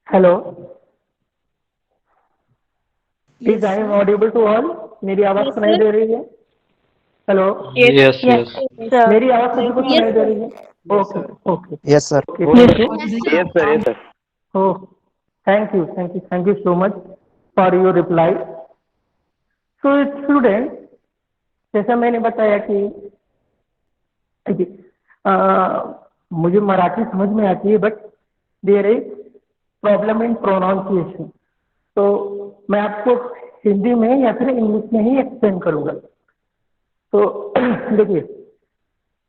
Hello, is Yes, I am sir. Audible to all? मेरी आवाज Yes, सुनाई sir. दे रही है? Hello, Yes, Yes, yes, yes. sir. मेरी आवाज सभी को Yes, सुनाई दे sir. रही है? Okay okay Yes, sir. Okay, Yes, thank you. Yes, Yes, sir. sir. Yes, sir. Oh, thank you so much for your reply. So student, जैसा मैंने बताया कि ठीक है, मुझे मराठी समझ में आती है, but there is problem in pronunciation. तो मैं आपको हिंदी में या फिर इंग्लिश में ही एक्सप्लेन करूंगा। तो देखिए,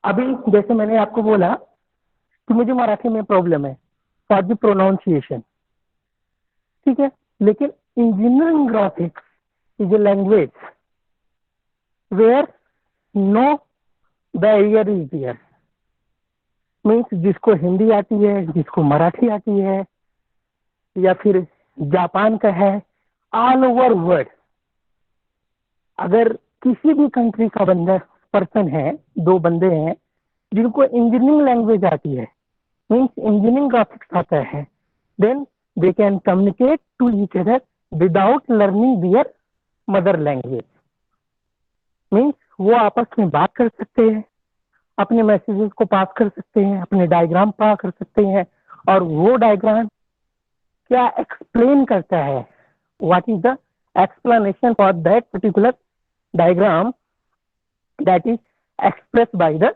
अभी जैसे मैंने आपको बोला कि मुझे मराठी में प्रॉब्लम है फॉर द प्रोनाउंसिएशन, ठीक है। लेकिन engineering graphics is a language where no barrier is there. Means जिसको हिंदी आती है, जिसको मराठी आती है, या फिर जापान का है, ऑल ओवर वर्ल्ड, अगर किसी भी कंट्री का बंदा पर्सन है, दो बंदे हैं जिनको इंजीनियरिंग लैंग्वेज आती है, मीन्स इंजीनियरिंग ग्राफिक्स आता है, then they can communicate to each other without learning their mother language. Means वो आपस में बात कर सकते हैं, अपने मैसेजेस को पास कर सकते हैं, अपने डायग्राम पास कर सकते हैं, और वो डायग्राम क्या एक्सप्लेन करता है, what is the explanation for that particular diagram that is expressed by the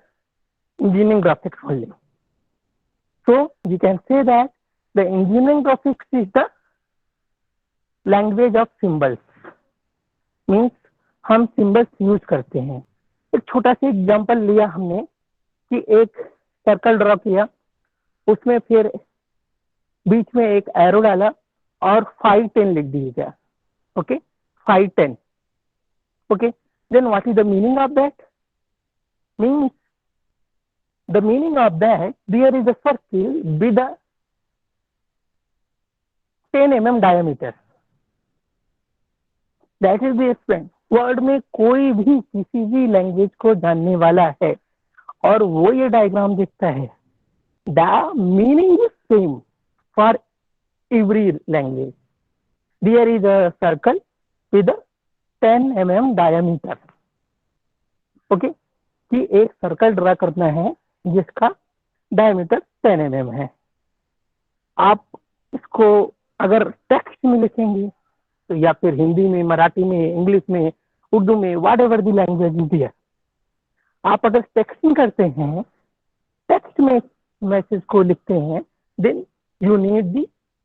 engineering graphics only. So you can say that the engineering graphics is the language of symbols, means हम symbols use करते हैं। एक छोटा सा example लिया हमने कि एक सर्कल ड्रॉ किया, उसमें फिर बीच में एक एरो डाला और 510 लिख दीजिएगा। Okay, 510। Okay, then what is the meaning of that? Means the meaning of that, there is a circle with a 10 mm diameter. That is the explain. Word में कोई भी किसी भी लैंग्वेज को जानने वाला है और वो ये डायग्राम देखता है, the meaning is same for every language. There is a circle with 10 mm diameter. Okay, कि एक सर्कल ड्रा करना है जिसका डायमीटर 10 mm है। आप इसको अगर टेक्स्ट में लिखेंगे तो या फिर हिंदी में, मराठी में, इंग्लिश में, उर्दू में, whatever the language is there, आप अगर टेक्स्टिंग करते हैं, टेक्स्ट में मैसेज को लिखते हैं, then you need the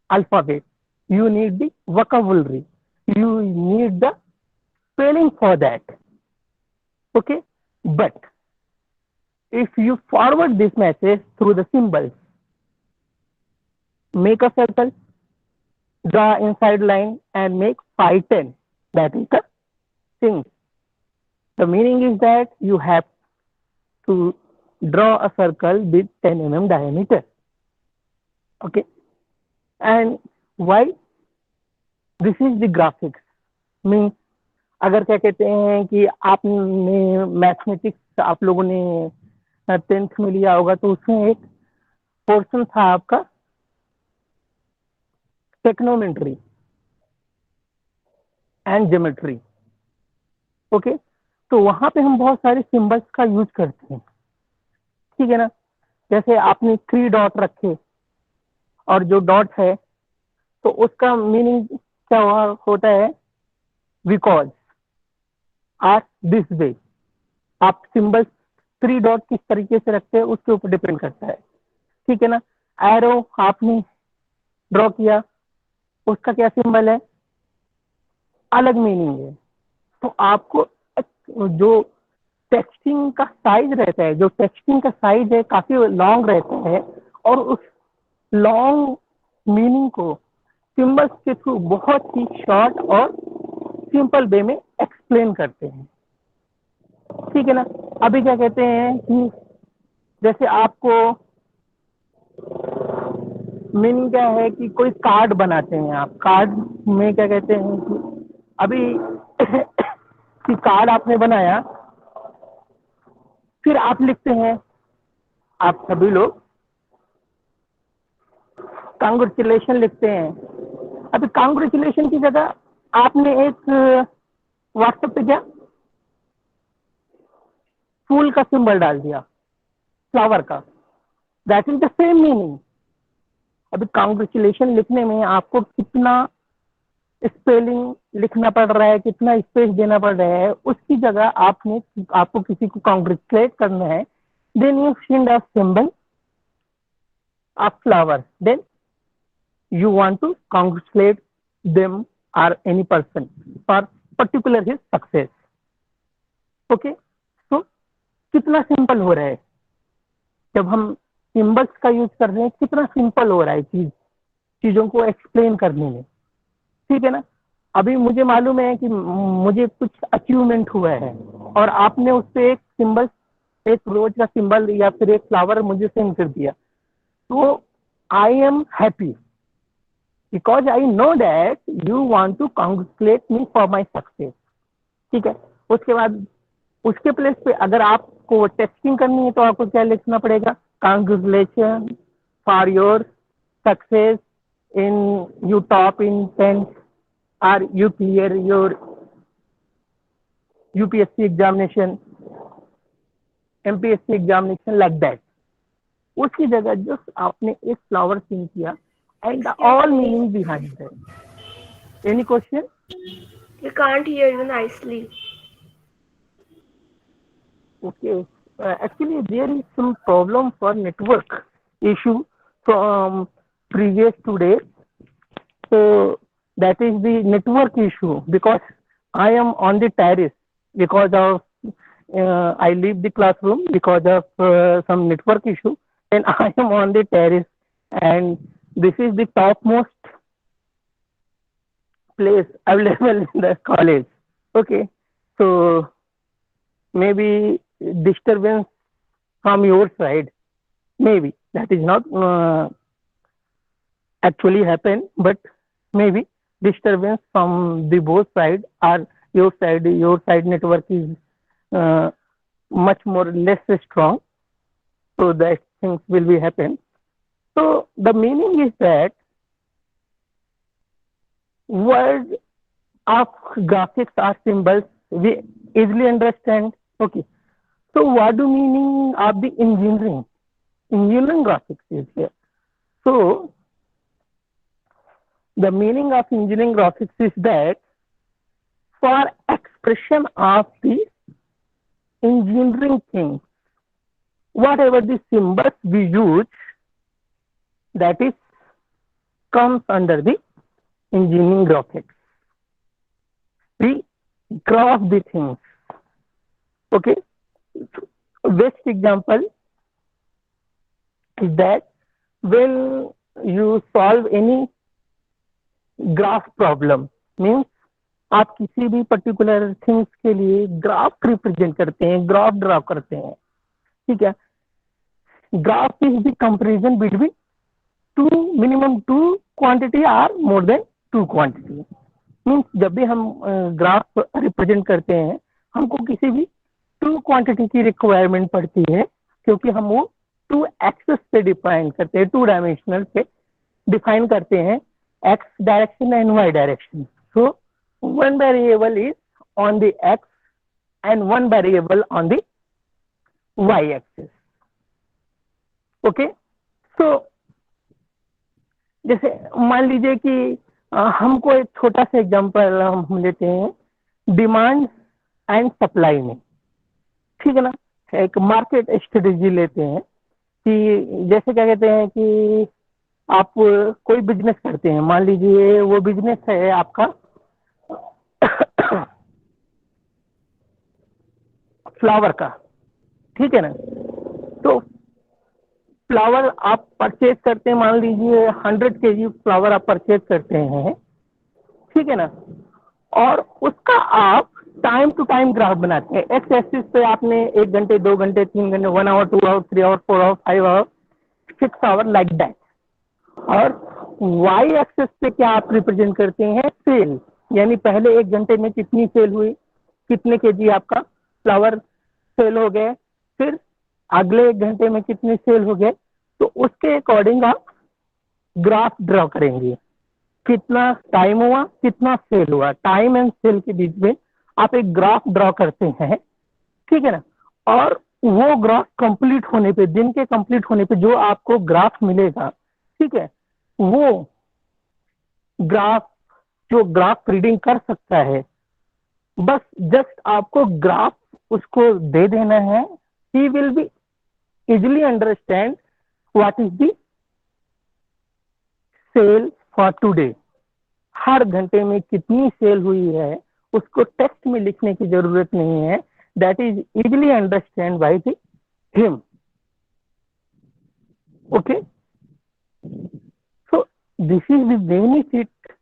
alphabet, you need the vocabulary, you need the spelling for that. Okay, but if you forward this message through the symbols, make a circle, draw inside line and make 510, that is the thing. The meaning is that you have to draw a circle with 10 mm diameter. Okay, and why this is the graphics? Means अगर क्या कहते हैं कि आपने mathematics आप लोगों ने 10th में लिया होगा, तो उसमें एक पोर्शन था आपका टेक्नोमेट्री एंड ज्योमेट्री। ओके, तो वहां पे हम बहुत सारे सिंबल्स का यूज करते हैं, ठीक है ना। जैसे आपने 3 डॉट रखे और जो डॉट है तो उसका मीनिंग क्या होता है, बिकॉज आर दिस वे। आप सिंबल्स 3 डॉट किस तरीके से रखते हैं उसके ऊपर डिपेंड करता है, ठीक है ना। एरो आपने ड्रॉ किया, उसका क्या सिंबल है, अलग मीनिंग है। तो आपको जो टेक्सटिंग का साइज रहता है, जो टेक्सटिंग का साइज है काफी लॉन्ग रहता है, और उस लॉन्ग मीनिंग को सिंबल्स के थ्रू बहुत ही शॉर्ट और सिंपल वे में एक्सप्लेन करते हैं, ठीक है ना। अभी क्या कहते हैं कि जैसे आपको मीनिंग क्या है कि कोई कार्ड बनाते हैं आप, कार्ड में क्या कहते हैं कि अभी कि कार्ड आपने बनाया, फिर आप लिखते हैं, आप सभी लोग कांग्रेचुलेशन लिखते हैं। अभी कांग्रेचुलेशन की जगह आपने एक व्हाट्सएप पे क्या फूल का सिंबल डाल दिया, फ्लावर का, that is the same meaning. अभी कांग्रेचुलेशन लिखने में आपको कितना स्पेलिंग लिखना पड़ रहा है, कितना स्पेस देना पड़ रहा है, उसकी जगह आपको किसी को कांग्रेचुलेट करना है, then you send a symbol of flower, then you want to congratulate them or any person for particular his success. Okay, so कितना सिंपल हो रहा है जब हम सिंबल्स का यूज कर रहे हैं, कितना सिंपल हो रहा है चीजों को एक्सप्लेन करने में। ठीक है ना। अभी मुझे मालूम है कि मुझे कुछ अचीवमेंट हुआ है और आपने उस पर एक सिंबल, एक रोज का सिंबल या फिर एक फ्लावर मुझे सेंड कर दिया, तो I am happy because I know that you want to congratulate me for my success. ठीक है। उसके बाद उसके प्लेस पे अगर आपको टेक्स्टिंग करनी है तो आपको क्या लिखना पड़ेगा, congratulation for your success in you top in 10th और you clear your UPSC examination, MPSC examination, like that. उसकी जगह जो आपने एक फ्लावर सीन किया and all meaning behind it. Any question? We can't hear you nicely. Okay. Actually, there is some problem for network issue from previous 2 days. So that is the network issue because I am on the terrace because of I leave the classroom because of some network issue, and I am on the terrace, and this is the topmost place available in the college. Okay, so maybe disturbance from your side, maybe that is not actually happen, but maybe disturbance from the both side or your side network is much more less strong, so that things will be happen. So the meaning is that word of graphics or symbols we easily understand. Okay, so what do meaning of the engineering graphics is here. So the meaning of engineering graphics is that for expression of the engineering things, whatever the symbols we use, that is comes under the engineering graphics. We graph the things. Okay, best example is that when you solve any graph problem means आप किसी भी particular things के लिए graph represent करते हैं, graph draw करते हैं। ठीक है, graph is the comparison between minimum two quantity are more than two quantity. Means जब भी हम ग्राफ रिप्रेजेंट करते हैं, हमको किसी भी टू क्वांटिटी की रिक्वायरमेंट पड़ती है, क्योंकि हम वो टू एक्सेस पे डिफाइन करते हैं, टू डायमेंशनल पे डिफाइन करते हैं, x direction and y direction. So one variable is on the x and one variable on the y axis. Okay, so जैसे मान लीजिए कि हमको एक छोटा सा एग्जांपल हम लेते हैं डिमांड एंड सप्लाई में। ठीक है ना, एक मार्केट स्ट्रेटेजी लेते हैं कि जैसे क्या कहते हैं कि आप कोई बिजनेस करते हैं, मान लीजिए वो बिजनेस है आपका फ्लावर का। ठीक है ना, तो फ्लावर आप परचेज करते हैं, मान लीजिए 100 kg फ्लावर आप परचेज करते हैं। ठीक है ना, और उसका आप टाइम टू टाइम ग्राफ बनाते हैं। एक्स एक्सिस पे आपने 1 घंटे, 2 घंटे, 3 घंटे, 1 hour, 2 hour, 3 hour, 4 hour, 5 hour, 6 hour, like that. और वाई एक्सेस पे क्या आप रिप्रेजेंट करते हैं, सेल, यानी पहले 1 घंटे में कितनी सेल हुई, कितने केजी आपका फ्लावर सेल हो गए, फिर अगले 1 घंटे में कितने सेल हो गए, तो उसके अकॉर्डिंग आप ग्राफ ड्रॉ करेंगे, कितना टाइम हुआ, कितना सेल हुआ, टाइम एंड सेल के बीच में आप एक ग्राफ ड्रॉ करते हैं, ठीक है ना। और वो ग्राफ कंप्लीट होने पे, दिन के कंप्लीट होने पे जो आपको ग्राफ मिलेगा, ठीक है, वो ग्राफ, जो ग्राफ रीडिंग कर सकता है, बस जस्ट आपको ग्राफ उसको दे देना है, he will be easily understand what is the sale for today. हर घंटे में कितनी सेल हुई है उसको टेक्स्ट में लिखने की जरूरत नहीं है, that is easily understand by the him. Okay, so this is the benefit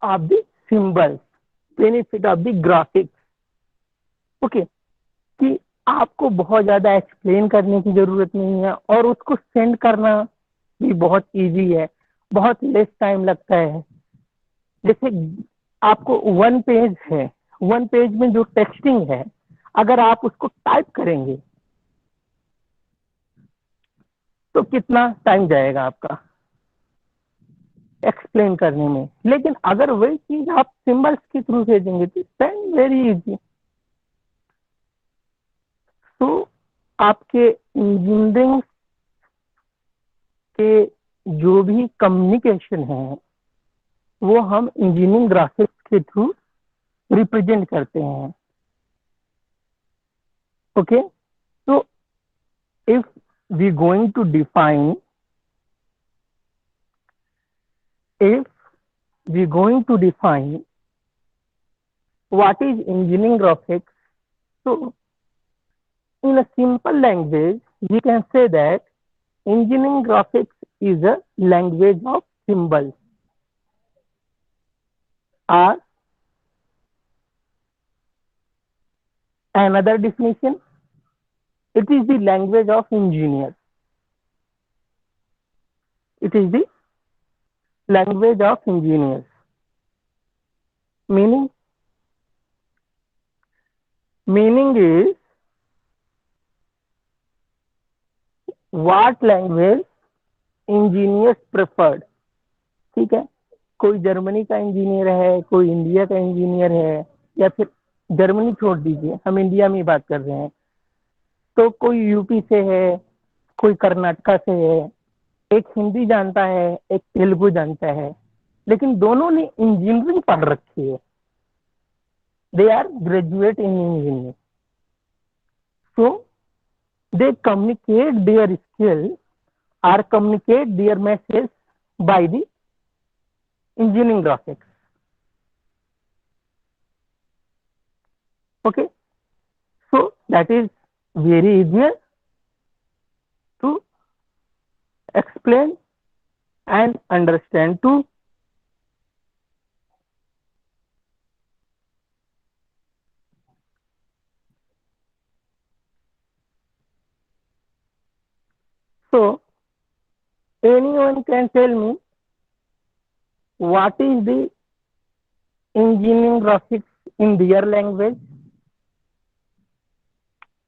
of the symbols, benefit of the graphics. Okay, कि आपको बहुत ज्यादा एक्सप्लेन करने की जरूरत नहीं है, और उसको सेंड करना भी बहुत इजी है, बहुत लेस टाइम लगता है। जैसे आपको वन पेज है, वन पेज में जो टेक्सटिंग है, अगर आप उसको टाइप करेंगे तो कितना टाइम जाएगा आपका एक्सप्लेन करने में, लेकिन अगर वही चीज आप सिंबल्स के थ्रू भेजेंगे तो देन वेरी इजी। तो आपके इंजीनियरिंग के जो भी कम्युनिकेशन है वो हम इंजीनियरिंग ग्राफिक्स के थ्रू रिप्रेजेंट करते हैं। ओके, तो if we going to define, if we going to define what is engineering graphics, so in a simple language we can say that engineering graphics is a language of symbols, or another definition, it is the language of engineers. It is the language of engineers, meaning is what language engineers preferred। ठीक है, कोई Germany का engineer है, कोई India का engineer है, या फिर जर्मनी छोड़ दीजिए, हम इंडिया में ही बात कर रहे हैं, तो कोई यूपी से है, कोई कर्नाटका से है, एक हिंदी जानता है, एक तेलुगु जानता है, लेकिन दोनों ने इंजीनियरिंग पढ़ रखी है, they are graduate in engineering, so they communicate their skill or communicate their message by the engineering graphics। Okay, so that is very easier to explain and understand too। So anyone can tell me what is the engineering graphics in their language?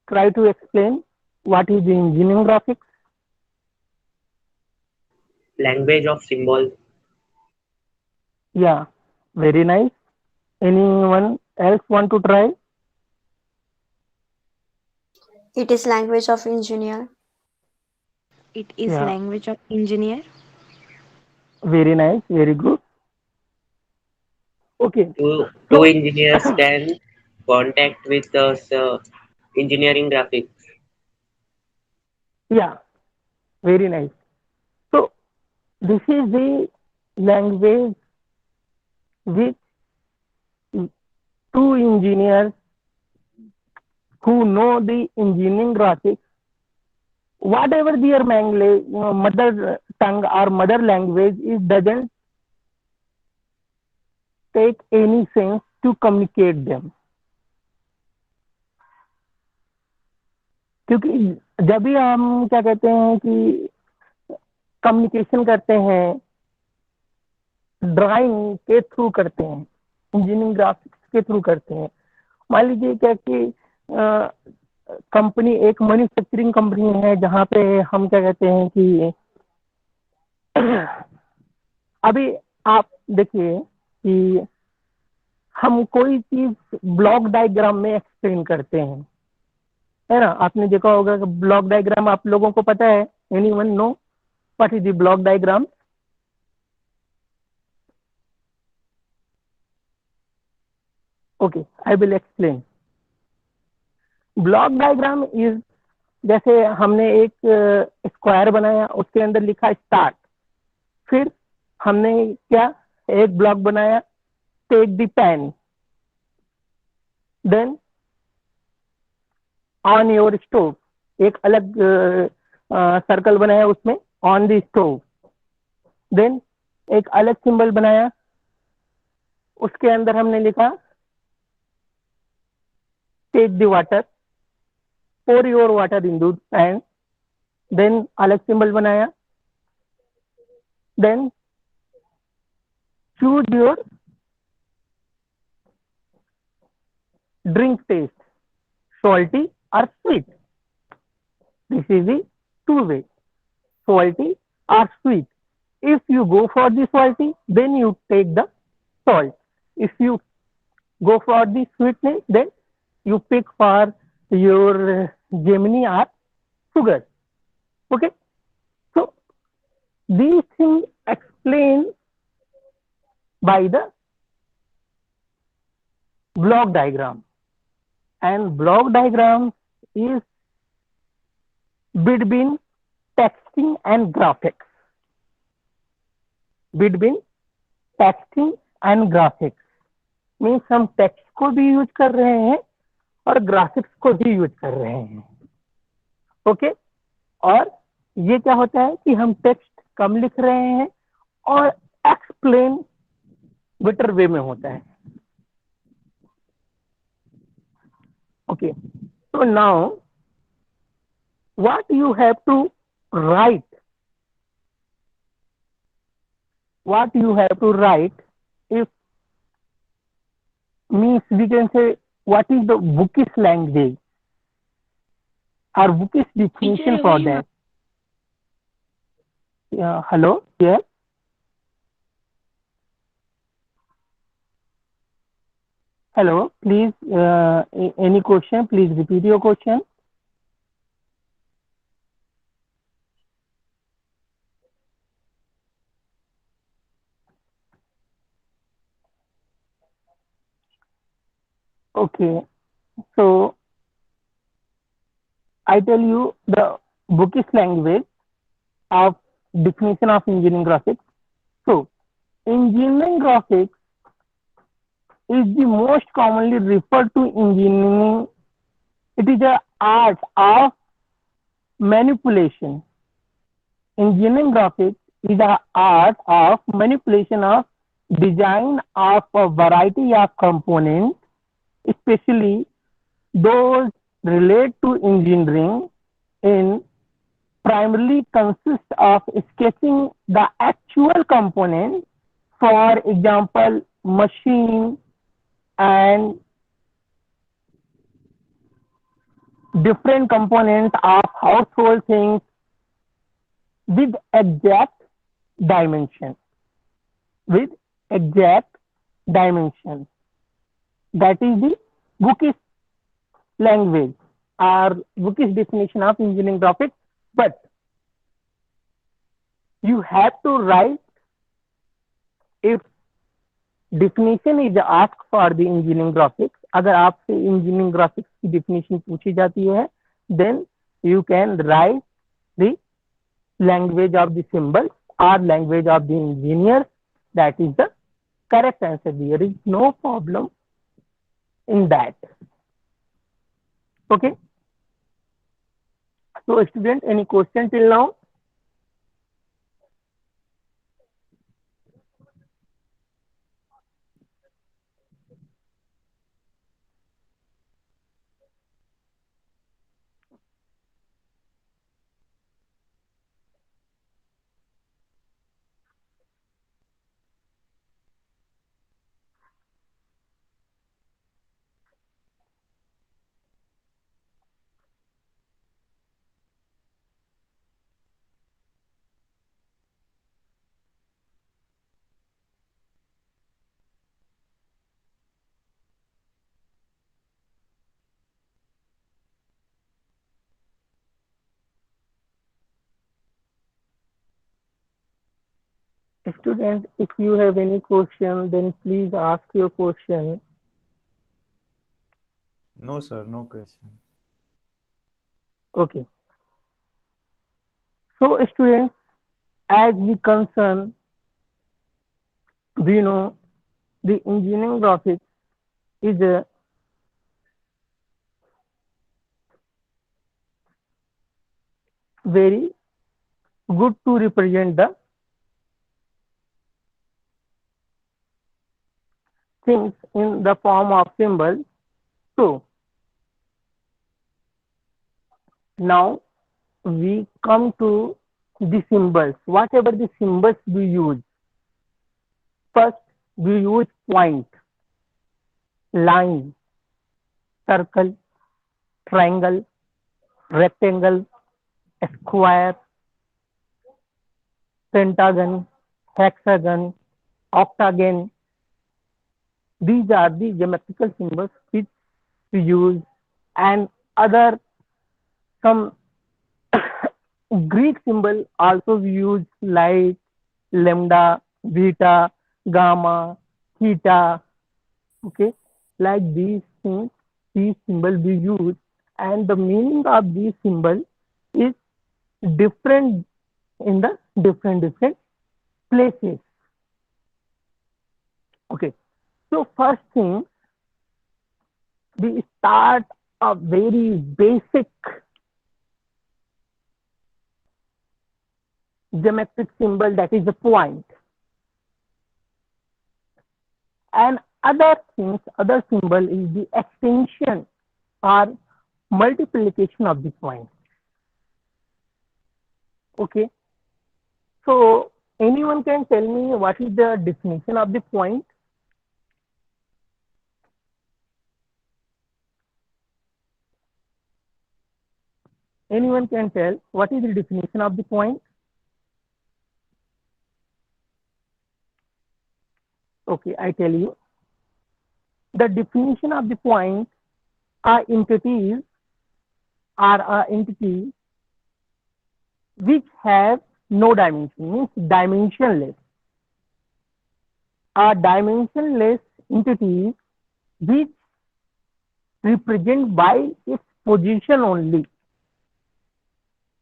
Try to explain what is the engineering graphics. Language of symbol. Yeah, very nice. Anyone else want to try? It is language of engineer. It is Yeah. language of engineer. Very nice, very good. Okay, Two engineers can contact with us engineering graphics. yeah, very nice. So this is the language which two engineers who know the engineering graphics, whatever their mother tongue or mother language, it doesn't take any sense to communicate them। क्योंकि जब भी हम क्या कहते हैं कि communication करते हैं, ड्राइंग के थ्रू करते हैं, इंजीनियरिंग ग्राफिक्स के थ्रू करते हैं। मान लीजिए क्या कि कंपनी एक मैन्युफैक्चरिंग कंपनी है जहाँ पे हम क्या कहते हैं कि अभी आप देखिए कि हम कोई चीज ब्लॉक डायग्राम में एक्सप्लेन करते हैं, है ना। आपने देखा होगा कि ब्लॉक डायग्राम आप लोगों को पता है, anyone know what is the block diagram? Okay, I will explain. Block diagram is, जैसे हमने एक स्क्वायर बनाया, उसके अंदर लिखा स्टार्ट, फिर हमने क्या, एक ब्लॉक बनाया, take the pan, then on your stove, एक अलग सर्कल बनाया उसमें, ऑन द स्टोव, देन एक अलग सिंबल बनाया, उसके अंदर हमने लिखा take the water, pour your water in the pan, then अलग सिंबल बनाया, then choose your drink taste, salty or sweet. This is the two way, salty or sweet. If you go for the salty, then you take the salt. If you go for the sweetness, then you pick for your Gemini or sugar. Okay, so these things explained by the block diagram, and block diagram is between texting and graphics. Between texting and graphics means हम text को भी use कर रहे हैं और graphics को भी use कर रहे हैं। ओके, और ये क्या होता है कि हम टेक्स्ट कम लिख रहे हैं और एक्सप्लेन बेटर वे में होता है। Okay, so now what you have to write, if means we can say what is the bookish language or bookish definition for that. Hello, yes. Hello, please, any question? Please repeat your question. Okay, so I tell you the bookish language of definition of engineering graphics. So, engineering graphics is the most commonly referred to engineering. It is an art of manipulation. Engineering graphics is an art of manipulation of design of a variety of components, especially those relate to engineering, in primarily consist of sketching the actual component, for example, machine and different components of household things with exact dimension. With exact dimension. That is the bookish language or bookish definition of engineering graphics. But you have to write, if definition is asked for the engineering graphics, अगर आपसे engineering graphics की definition पूछी जाती है, then you can write the language of the symbols or language of the engineers. That is the correct answer. There is no problem in that. Okay. So student, any question till now? Students, if you have any question, then please ask your question. No, sir, no question. Okay. So, students, as we concern, we know the engineering graphics is a very good to represent the things in the form of symbols. So, now we come to the symbols. Whatever the symbols we use, first we use point, line, circle, triangle, rectangle, square, pentagon, hexagon, octagon. These are the geometrical symbols which we use, and other some Greek symbol also we use like lambda, beta, gamma, theta. Okay, like these things, these symbols we use, and the meaning of these symbols is different in the different places. Okay, so first thing, we start a very basic geometric symbol, that is the point. And other things, other symbol is the extension or multiplication of the point. Okay, so anyone can tell me what is the definition of the point? Anyone can tell what is the definition of the point? Okay, I tell you. The definition of the point are entities are entity which have no dimension, means dimensionless. Are dimensionless entities which represent by its position only.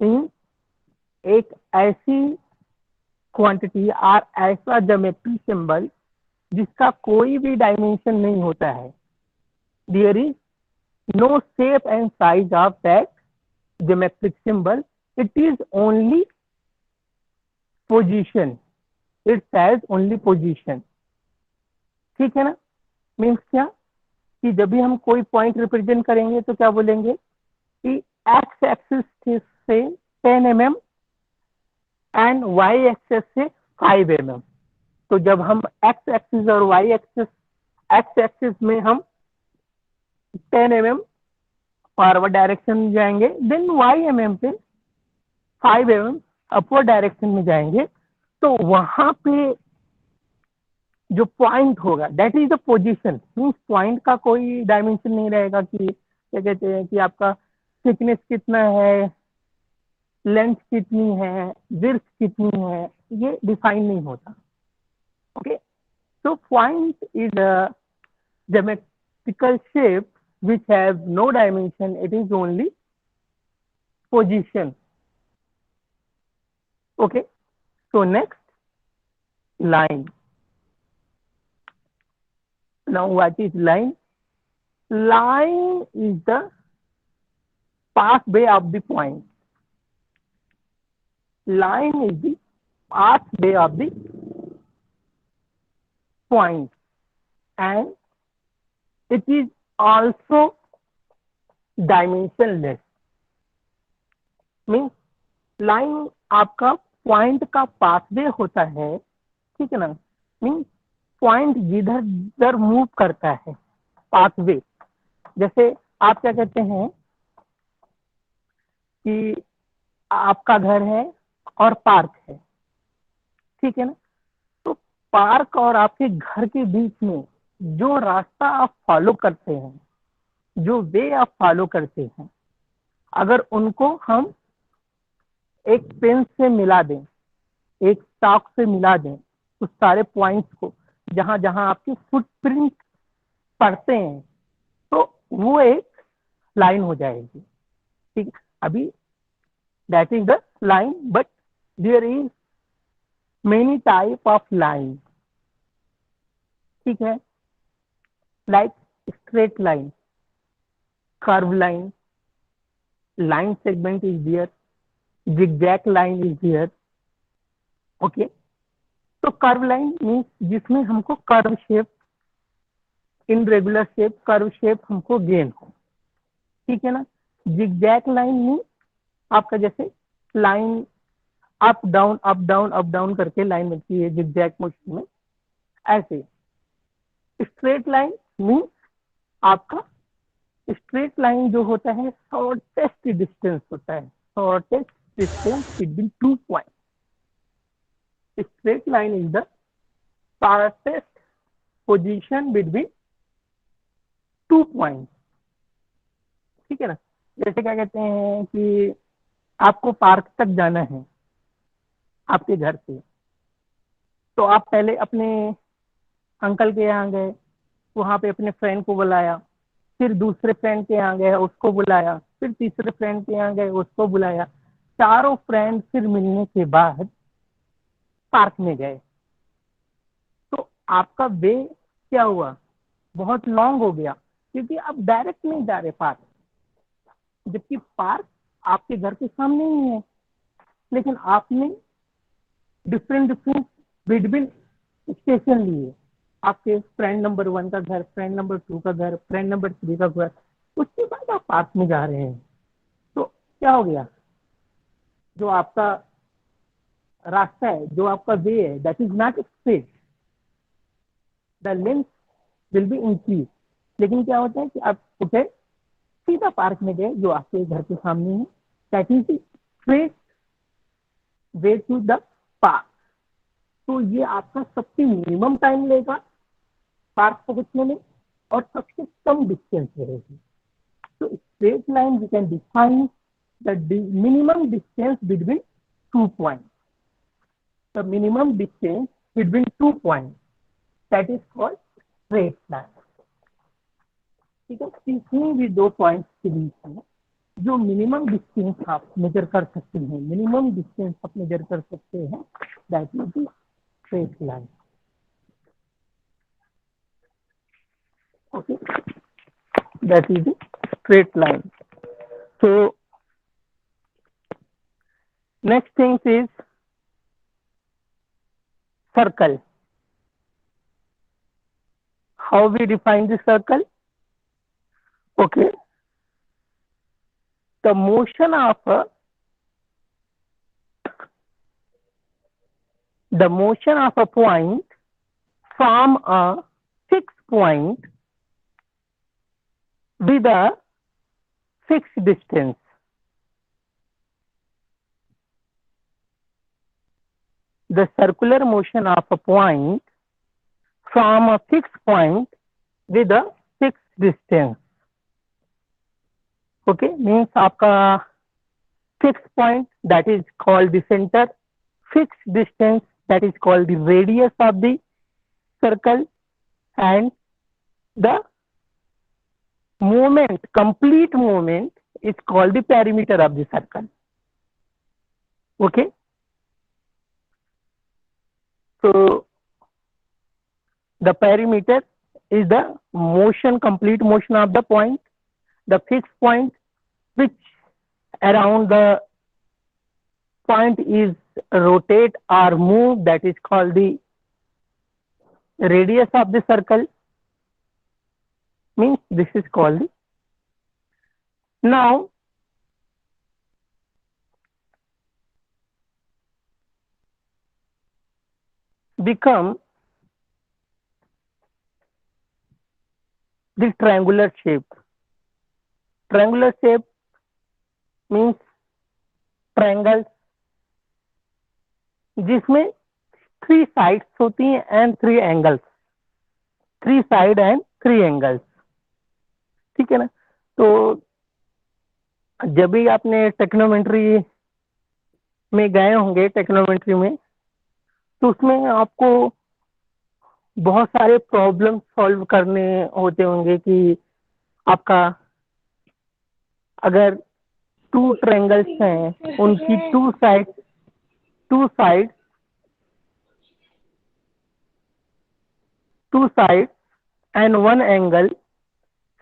इन एक ऐसी quantity और ऐसा geometry symbol जिसका कोई भी dimension नहीं होता है. There is no shape and size of that geometric symbol. It is only position. It has only position. ठीक है ना. मीन्स क्या कि जब भी हम कोई पॉइंट रिप्रेजेंट करेंगे तो क्या बोलेंगे कि एक्स एक्सिस से 10 mm एंड वाई एक्सिस से 5 mm. तो जब हम एक्स एक्सिस और वाई एक्सिस, एक्स एक्सिस में हम 10 mm फॉरवर्ड डायरेक्शन में जाएंगे, देन वाई mm पे 5 mm अपवर्ड डायरेक्शन में जाएंगे, तो वहां पे जो पॉइंट होगा that is the position. Means point का कोई डायमेंशन नहीं रहेगा कि क्या कहते हैं कि आपका थिकनेस कितना है, लेंथ कितनी है, विड्थ कितनी है, ये डिफाइन नहीं होता. Okay, so point is a geometrical shape which have no dimension. It is only position. Okay, so next, line. Now what is line? Line is the pathway of the point. Line is the pathway of the point, and it is also dimensionless. Means line आपका point का pathway होता है. ठीक है ना. Means point जिधर जिधर move करता है पाथवे. जैसे आप क्या कहते हैं कि आपका घर है और पार्क है. ठीक है ना. तो पार्क और आपके घर के बीच में जो रास्ता आप फॉलो करते हैं, जो वे आप फॉलो करते हैं, अगर उनको हम एक पेन से मिला दें, एक चाक से मिला दें, उस सारे पॉइंट्स को जहां जहां आपके फुटप्रिंट पड़ते हैं तो वो एक लाइन हो जाएगी। ठीक है, अभी that is the line, but there is many type of line. ठीक है, like straight line, curve line, line segment is there, zigzag line is there. Okay, तो कर्व लाइन मीन्स जिसमें हमको curve shape, irregular shape, curve shape हमको gain हो। ठीक है ना। जिगजैग लाइन मीन्स आपका जैसे line up down up down up down करके लाइन बनती है जिगजैग मोशन में, ऐसे। स्ट्रेट लाइन मीन्स आपका स्ट्रेट लाइन जो होता है शॉर्टेस्ट डिस्टेंस होता है, shortest distance between 2 point. Straight line is the shortest position between 2 point. ठीक है ना। जैसे क्या कहते हैं कि आपको पार्क तक जाना है आपके घर से, तो आप पहले अपने अंकल के यहाँ गए, वहां पे अपने फ्रेंड को बुलाया, फिर दूसरे फ्रेंड के यहाँ गए उसको बुलाया, फिर तीसरे फ्रेंड के यहाँ गए उसको बुलाया, चारों फ्रेंड फिर मिलने के बाद पार्क में गए। तो आपका वे क्या हुआ, बहुत लॉन्ग हो गया, क्योंकि आप डायरेक्ट नहीं जा रहे पार्क, जबकि पार्क आपके घर के सामने ही है, लेकिन आपने डिफरेंट डिफरेंट बिटवीन स्टेशन लिए। आपके फ्रेंड नंबर 1 का घर, फ्रेंड नंबर 2 का घर, फ्रेंड नंबर 3 का घर, उसके बाद आप पार्क में जा रहे हैं। तो क्या हो गया, जो आपका रास्ता है, जो आपका वे है, that is not straight, the length will be increase. लेकिन क्या होता है कि आप उठे सीधा पार्क में गए जो आपके घर के सामने है, that is straight way to the park. तो ये आपका सबसे मिनिमम टाइम लेगा पार्क पहुंचने में और सबसे कम डिस्टेंस रहेगी। तो straight line we can define the minimum distance between 2 point. The minimum distance between 2 point that is called straight line. ठीक है, इसमें भी 2 पॉइंट्स के बीच में जो मिनिमम डिस्टेंस आप मेजर कर सकते हैं, मिनिमम डिस्टेंस आप मेजर कर सकते हैं, that is straight line. Okay, that is the straight line. So next thing is circle. How we define the circle? Okay, the motion of a point from a fixed point with a fixed distance. The circular motion of a point from a fixed point with a fixed distance. Okay, means आपका fixed point that is called the center, fixed distance that is called the radius of the circle, and the movement, complete movement is called the perimeter of the circle. Okay, so the perimeter is the motion, complete motion of the point, the fixed point which around the point is rotate or move, that is called the radius of the circle, means this is called the. Now become the triangular shape. Triangular shape means triangles जिसमें 3 sides होती हैं and 3 angles, 3 side and 3 angles. ठीक है ना। तो जब भी आपने टेक्नोमेट्री में गए होंगे, टेक्नोमेट्री में तो उसमें आपको बहुत सारे प्रॉब्लम सॉल्व करने होते होंगे कि आपका अगर टू ट्रायंगल्स हैं, उनकी two side and one angle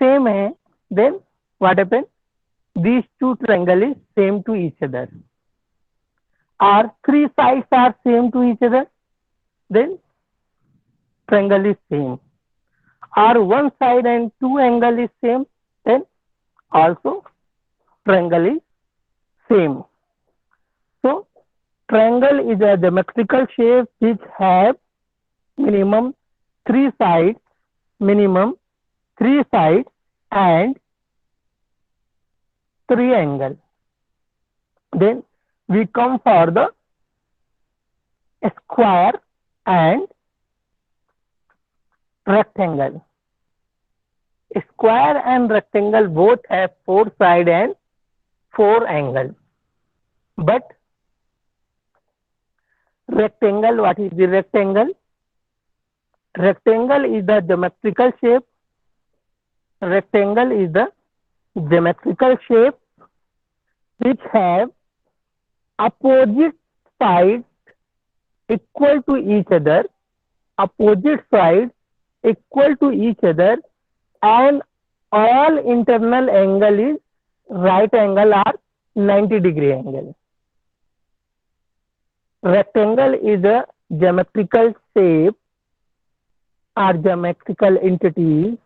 same है, then what happen, these two triangle is same to each other, or three sides are same to each other, then triangle is same, or one side and two angle is same, then also triangle is same. So triangle is a geometrical shape which have minimum three sides and three angle. Then we come for the square and rectangle. Square and rectangle both have four side and four angle. But rectangle, what is the rectangle? Rectangle is the geometrical shape. Rectangle is the geometrical shape which have opposite sides equal to each other, and all internal angle is right angle or 90-degree angle. Rectangle is a geometrical shape or geometrical entity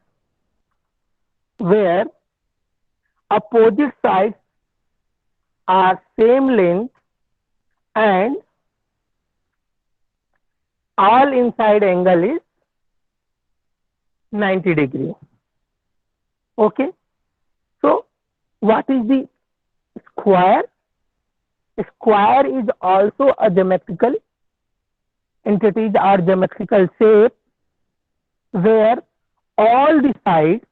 where opposite sides are same length and all inside angle is 90-degree. Okay, so what is the square? Square is also a geometrical entity or geometrical shape where all the sides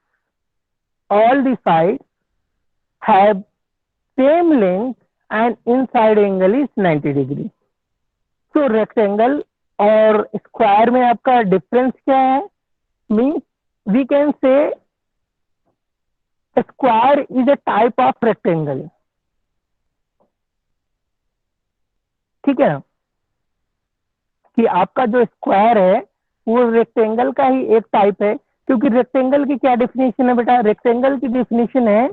have same length and inside angle is 90-degree. So rectangle और square में आपका difference क्या है? Means we can say a square is a type of rectangle. ठीक है ना, कि आपका जो स्क्वायर है वो रेक्टेंगल का ही एक टाइप है, क्योंकि रेक्टेंगल की क्या डेफिनेशन है बेटा? रेक्टेंगल की डेफिनेशन है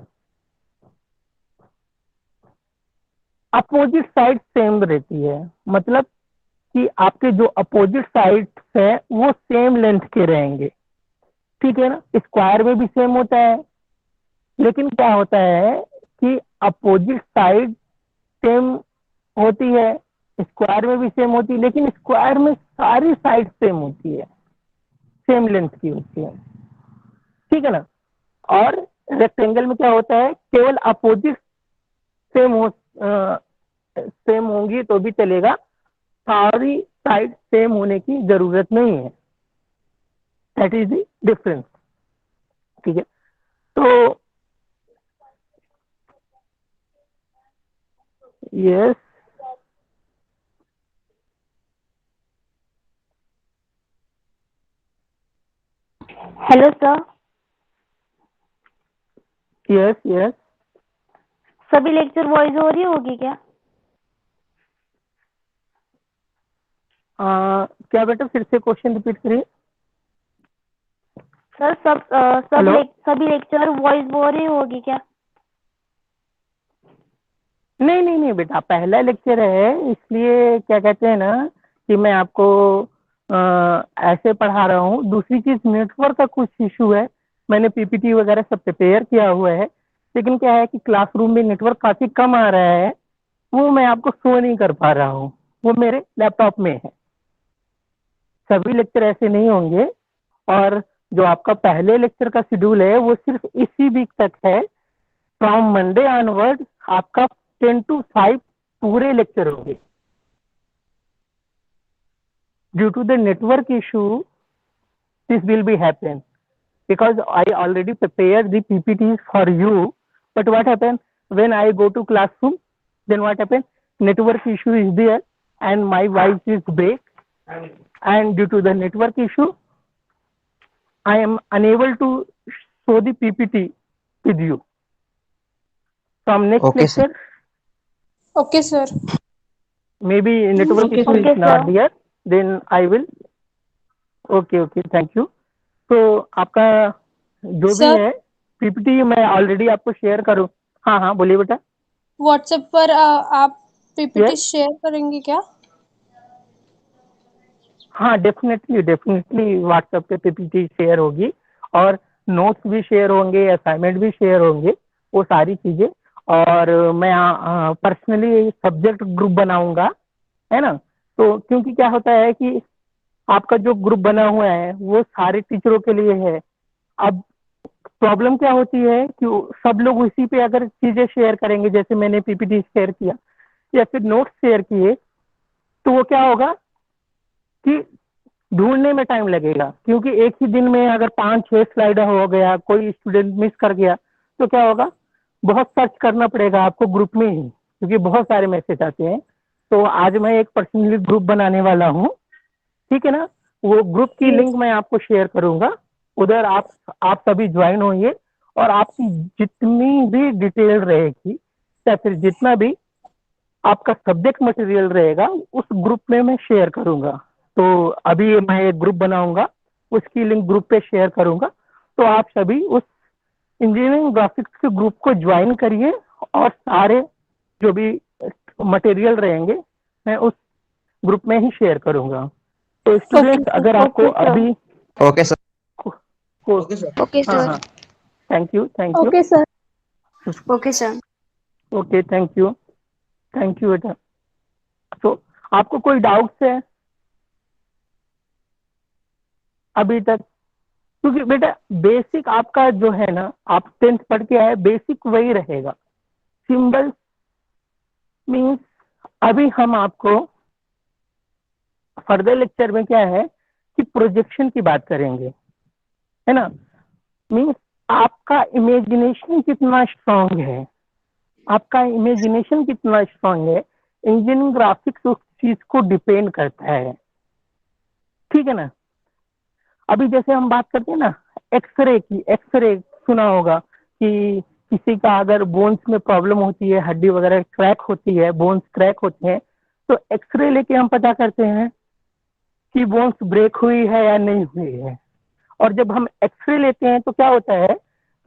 अपोजिट साइड सेम रहती है, मतलब कि आपके जो अपोजिट साइड्स है वो सेम लेंथ के रहेंगे, ठीक है ना। स्क्वायर में भी सेम होता है, लेकिन क्या होता है कि अपोजिट साइड सेम होती है, स्क्वायर में भी सेम होती है, लेकिन स्क्वायर में सारी साइड सेम होती है, सेम लेंथ की होती है, ठीक है ना। और रेक्टेंगल में क्या होता है, केवल अपोजिट सेम होंगी तो भी चलेगा, सारी साइड सेम होने की जरूरत नहीं है। दैट इज द डिफरेंस, ठीक है। तो yes, hello sir. Yes yes, सभी लेक्चर वॉइस हो रही होगी क्या? क्या बेटा फिर से क्वेश्चन रिपीट करिए। सर सभी लेक्चर वॉइस हो रही होगी क्या? नहीं नहीं नहीं बेटा, पहला लेक्चर है, इसलिए क्या कहते हैं ना कि मैं आपको ऐसे पढ़ा रहा हूँ। दूसरी चीज नेटवर्क का कुछ इशू है, मैंने पीपीटी वगैरह सब प्रिपेयर किया हुआ है, लेकिन क्या है कि क्लासरूम में नेटवर्क काफी कम आ रहा है, वो मैं आपको शो नहीं कर पा रहा हूँ, वो मेरे लैपटॉप में है। सभी लेक्चर ऐसे नहीं होंगे, और जो आपका पहले लेक्चर का शेड्यूल है वो सिर्फ इसी वीक तक है। फ्रॉम मंडे ऑनवर्ड आपका 10 to 5 पूरे लेक्चर होंगे। Due to the network issue this will be happen, because I already prepared the PPTs for you, but what happens when I go to classroom, then what happens, network issue is there and my voice is break, and due to the network issue, I am unable to show the PPT with you. From next Okay, sir. lecture, Okay, sir. maybe network Okay, issue sir. is Okay, not sir. there, then I will. Okay, thank you. तो आपका जो भी sir है PPT मैं already आपको share करूँ. हाँ बोलिए बेटा. व्हाट्सएप पर आप पीपीटी Yes. शेयर करेंगे क्या? हाँ डेफिनेटली व्हाट्सएप पे पीपीटी शेयर होगी और नोट्स भी शेयर होंगे, असाइनमेंट भी शेयर होंगे, वो सारी चीजें. और मैं पर्सनली सब्जेक्ट ग्रुप बनाऊंगा, है ना. तो क्योंकि क्या होता है कि आपका जो ग्रुप बना हुआ है वो सारे टीचरों के लिए है. अब प्रॉब्लम क्या होती है कि सब लोग उसी पे अगर चीजें शेयर करेंगे, जैसे मैंने पीपीटी शेयर किया या फिर नोट्स शेयर किए, तो वो क्या होगा कि ढूंढने में टाइम लगेगा. क्योंकि एक ही दिन में अगर 5-6 स्लाइड हो गया, कोई स्टूडेंट मिस कर गया, तो क्या होगा, बहुत सर्च करना पड़ेगा आपको ग्रुप में ही, क्योंकि बहुत सारे मैसेज आते हैं. तो आज मैं एक पर्सनली ग्रुप बनाने वाला हूँ, ठीक है ना. वो ग्रुप की लिंक मैं आपको शेयर करूंगा, उधर आप सभी ज्वाइन होंगे और आपकी जितनी भी डिटेल रहेगी या फिर जितना भी आपका सब्जेक्ट मटेरियल रहेगा उस ग्रुप में मैं शेयर करूंगा. तो अभी मैं एक ग्रुप बनाऊंगा, उसकी लिंक ग्रुप पे शेयर करूंगा. तो आप सभी उस इंजीनियरिंग ग्राफिक्स के ग्रुप को ज्वाइन करिए और सारे जो भी मटेरियल रहेंगे मैं उस ग्रुप में ही शेयर करूंगा. तो स्टूडेंट्स अगर आपको Okay, sir. अभी Okay, sir. Okay, sir. Okay, हाँ sir. Thank you okay sir. Okay, sir. Okay thank you बेटा. तो आपको कोई डाउट्स है अभी तक? क्योंकि बेटा बेसिक आपका जो है ना, आप 10th पढ़ के आए, बेसिक वही रहेगा. सिंबल मीन्स अभी हम आपको फर्दर लेक्चर में क्या है कि प्रोजेक्शन की बात करेंगे, है ना. मीन्स आपका इमेजिनेशन कितना स्ट्रांग है, आपका इमेजिनेशन कितना स्ट्रांग है, इंजीनियरिंग ग्राफिक्स उस चीज को डिपेंड करता है, ठीक है ना. अभी जैसे हम बात करते हैं ना एक्सरे की, एक्सरे सुना होगा कि किसी का अगर बोन्स में प्रॉब्लम होती है, हड्डी वगैरह क्रैक होती है, बोन्स क्रैक होते हैं, तो एक्सरे लेके हम पता करते हैं कि बोन्स ब्रेक हुई है या नहीं हुई है. और जब हम एक्सरे लेते हैं तो क्या होता है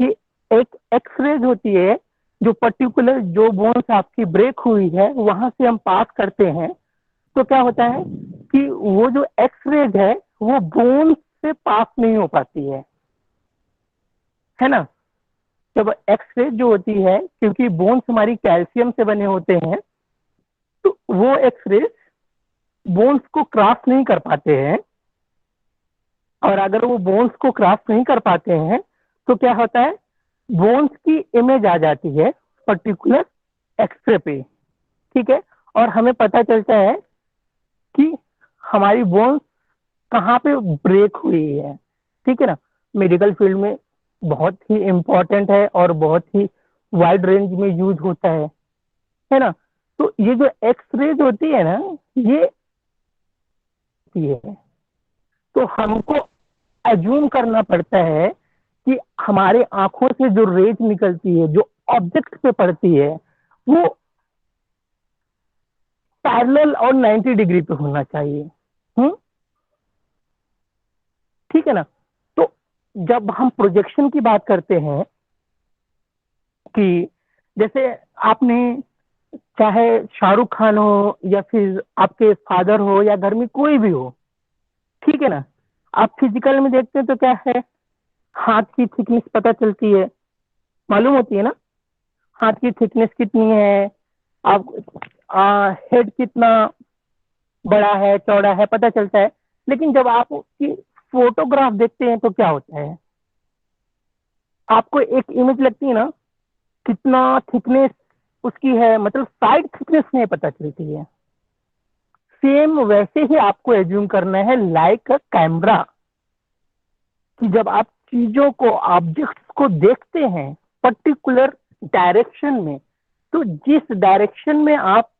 कि एक एक्सरेज होती है जो पर्टिकुलर जो बोन्स आपकी ब्रेक हुई है वहां से हम पास करते हैं. तो क्या होता है कि वो जो एक्सरेज है वो बोन्स से पास नहीं हो पाती है ना. जब एक्सरे जो होती है, क्योंकि बोन्स हमारी कैल्शियम से बने होते हैं, तो वो एक्सरे बोन्स को क्रॉस नहीं कर पाते हैं. और अगर वो बोन्स को क्रॉस नहीं कर पाते हैं तो क्या होता है, बोन्स की इमेज आ जाती है पर्टिकुलर एक्सरे पे, ठीक है. और हमें पता चलता है कि हमारी बोन्स कहाँ पे ब्रेक हुई है, ठीक है ना. मेडिकल फील्ड में बहुत ही इम्पोर्टेंट है और बहुत ही वाइड रेंज में यूज होता है ना. तो ये जो एक्सरेज होती है ना, ये है, तो हमको अज्यूम करना पड़ता है कि हमारे आंखों से जो रेज निकलती है, जो ऑब्जेक्ट पे पड़ती है, वो पैरेलल और 90 डिग्री पे होना चाहिए. ठीक है ना. तो जब हम प्रोजेक्शन की बात करते हैं कि जैसे आपने, चाहे शाहरुख खान हो या फिर आपके फादर हो या घर में कोई भी हो, ठीक है ना, आप फिजिकल में देखते हैं तो क्या है, हाथ की थिकनेस पता चलती है, मालूम होती है ना, हाथ की थिकनेस कितनी है, आप हेड कितना बड़ा है, चौड़ा है, पता चलता है. लेकिन जब आप उसकी फोटोग्राफ देखते हैं तो क्या होता है, आपको एक इमेज लगती है ना, कितना थिकनेस उसकी है, मतलब साइड थिकनेस नहीं पता चलती है. सेम वैसे ही आपको एज्यूम करना है लाइक अ कैमरा, कि जब आप चीजों को, ऑब्जेक्ट्स को देखते हैं पर्टिकुलर डायरेक्शन में, तो जिस डायरेक्शन में आप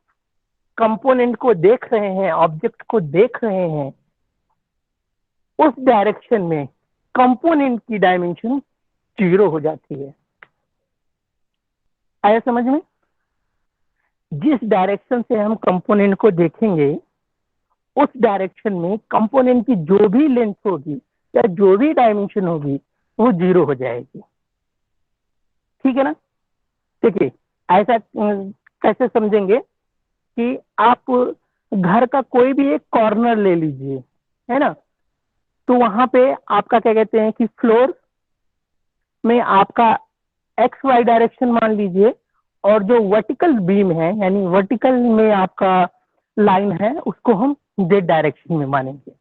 कंपोनेंट को देख रहे हैं, ऑब्जेक्ट को देख रहे हैं, उस डायरेक्शन में कंपोनेंट की डायमेंशन 0 हो जाती है। आया समझ में? जिस डायरेक्शन से हम कंपोनेंट को देखेंगे उस डायरेक्शन में कंपोनेंट की जो भी लेंथ होगी या जो भी डायमेंशन होगी वो 0 हो जाएगी। ठीक है ना? देखिए ऐसा कैसे समझेंगे कि आप घर का कोई भी एक कॉर्नर ले लीजिए, है ना, तो वहां पे आपका क्या कहते हैं कि फ्लोर में आपका एक्स वाई डायरेक्शन मान लीजिए, और जो वर्टिकल बीम है यानी वर्टिकल में आपका लाइन है उसको हम जेड डायरेक्शन में मानेंगे।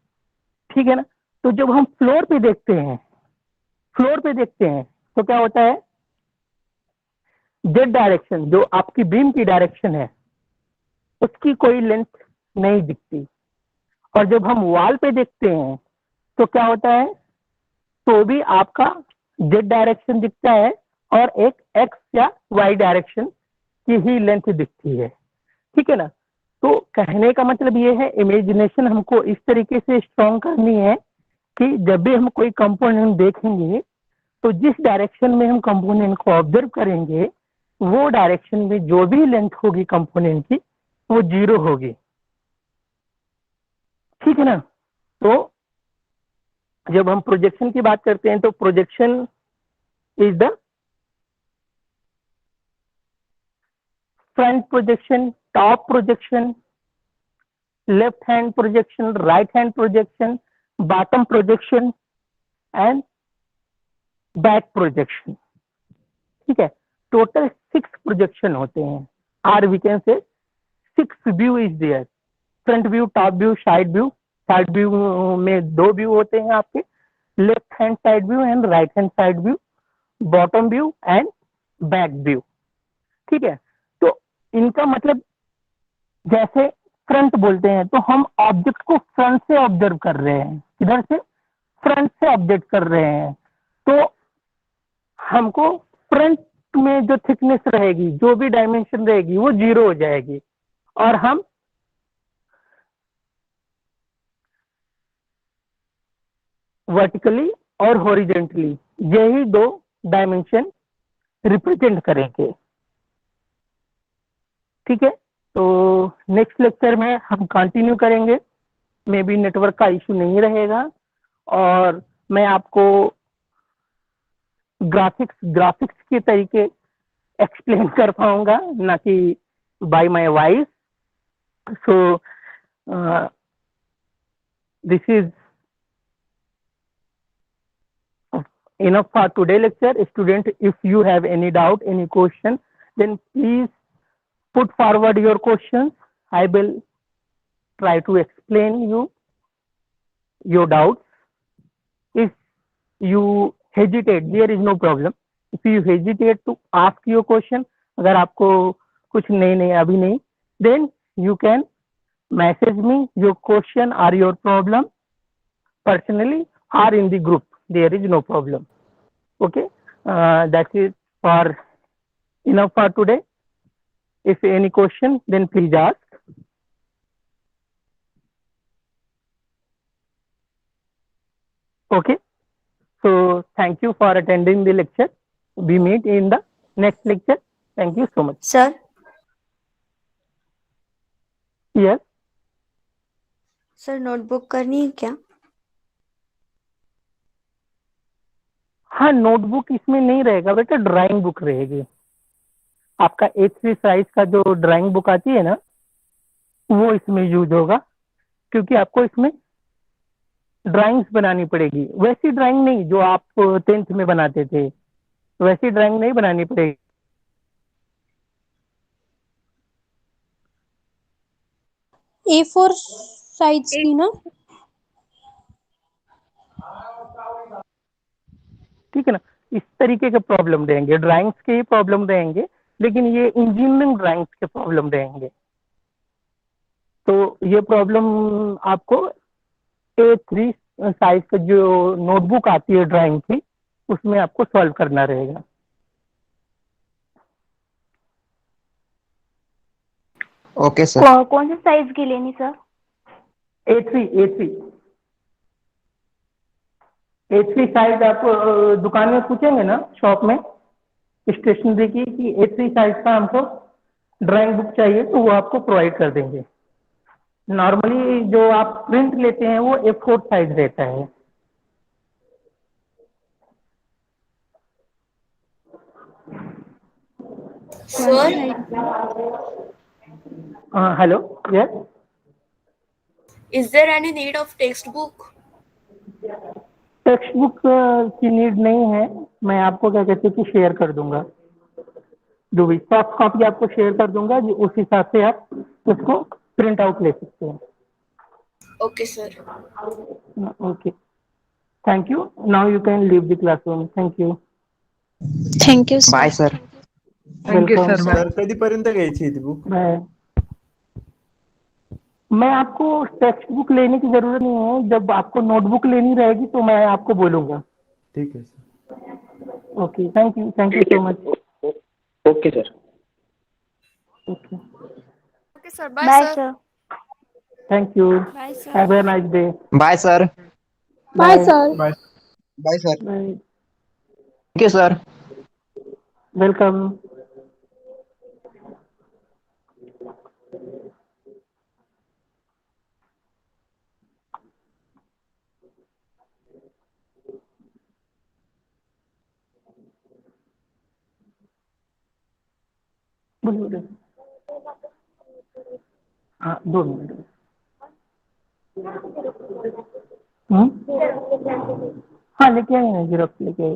ठीक है ना? तो जब हम फ्लोर पे देखते हैं तो क्या होता है, जेड डायरेक्शन जो आपकी बीम की डायरेक्शन है उसकी कोई लेंथ नहीं दिखती, और जब हम वॉल पे देखते हैं तो क्या होता है, तो भी आपका जेड डायरेक्शन दिखता है और एक एक्स या वाई डायरेक्शन की ही लेंथ दिखती है। ठीक है ना? तो कहने का मतलब ये है, इमेजिनेशन हमको इस तरीके से स्ट्रॉन्ग करनी है कि जब भी हम कोई कंपोनेंट देखेंगे तो जिस डायरेक्शन में हम कंपोनेंट को ऑब्जर्व करेंगे वो डायरेक्शन में जो भी लेंथ होगी कंपोनेंट की वो 0 होगी। ठीक है ना? तो जब हम प्रोजेक्शन की बात करते हैं तो projection is the front projection, top projection, left hand projection, right hand projection, bottom projection and back projection. ठीक है? टोटल 6 प्रोजेक्शन होते हैं, are we can say 6 view is there, front view, top view, side view में 2 view होते हैं आपके, left hand side view and right hand side view, bottom view and back view. ठीक है? तो इनका मतलब जैसे फ्रंट बोलते हैं तो हम ऑब्जेक्ट को फ्रंट से ऑब्जर्व कर रहे हैं, इधर से फ्रंट से ऑब्जर्व कर रहे हैं, तो हमको फ्रंट में जो थिकनेस रहेगी, जो भी डायमेंशन रहेगी वो 0 हो जाएगी, और हम वर्टिकली और हॉरिजेंटली यही 2 डायमेंशन रिप्रेजेंट करेंगे। ठीक है? तो नेक्स्ट लेक्चर में हम कंटिन्यू करेंगे, मे बी नेटवर्क का इशू नहीं रहेगा, और मैं आपको ग्राफिक्स के तरीके एक्सप्लेन कर पाऊंगा, ना कि by my voice. So this is enough for today lecture. Student, if you have any doubt, any question, then please put forward your questions. I will try to explain you your doubts. If you hesitate, there is no problem. If you hesitate to ask your question, अगर आपको कुछ नहीं अभी नहीं, then you can message me your question or your problem personally or in the group. There is no problem. Okay, that's it for enough for today. If any question, then please ask. Okay, so thank you for attending the lecture. We meet in the next lecture. Thank you so much. Sir, Yes. Sir notebook करनी है क्या? हाँ, notebook इसमें नहीं रहेगा बेटा, drawing book रहेगी। आपका A3 साइज का जो ड्राइंग बुक आती है ना वो इसमें यूज होगा, क्योंकि आपको इसमें ड्राइंग्स बनानी पड़ेगी। वैसी ड्राइंग नहीं जो आप 10th में बनाते थे, वैसी ड्राइंग नहीं बनानी पड़ेगी। A4 साइज की ना? ठीक है ना? इस तरीके के प्रॉब्लम रहेंगे, ड्राइंग्स के ही प्रॉब्लम रहेंगे, लेकिन ये इंजीनियरिंग ड्राइंग्स के प्रॉब्लम रहेंगे। तो ये प्रॉब्लम आपको A3 साइज का जो नोटबुक आती है ड्राइंग की उसमें आपको सॉल्व करना रहेगा। Okay sir. कौन से साइज की लेनी सर? A3 साइज आप दुकान में पूछेंगे ना, शॉप में स्टेशनरी की, कि A3 साइज का हमको ड्राइंग बुक चाहिए, तो वो आपको प्रोवाइड कर देंगे। नॉर्मली जो आप प्रिंट लेते हैं वो A4 साइज रहता है। Sir, hello, yes. is there any need of textbook? Text book की नीड नहीं है, मैं आपको क्या कहते हैं कि शेयर कर दूंगा, जो भी सॉफ्ट कॉपी आपको शेयर कर दूंगा, उस हिसाब से आप उसको प्रिंट आउट ले सकते हैं। Okay, sir. Okay, thank you. Now you can leave the classroom. Thank you. Thank you bye sir. Sir. Thank you sir. Sir कधीपर्यंत घ्यायची ती बुक? मैं आपको टेक्स्ट बुक लेने की जरूरत नहीं है, जब आपको नोटबुक लेनी रहेगी तो मैं आपको बोलूंगा। ठीक है sir. Okay, thank you so much. Okay sir. Okay, Okay, sir. Bye, bye sir. Sir. Thank you. Bye, sir. Have a nice day. Bye sir. Bye sir. Bye. Bye sir. Bye. Thank you sir. Welcome. बोलिए। हाँ, 2 minute. हाँ, लेके आए हैं, xerox लेके आए।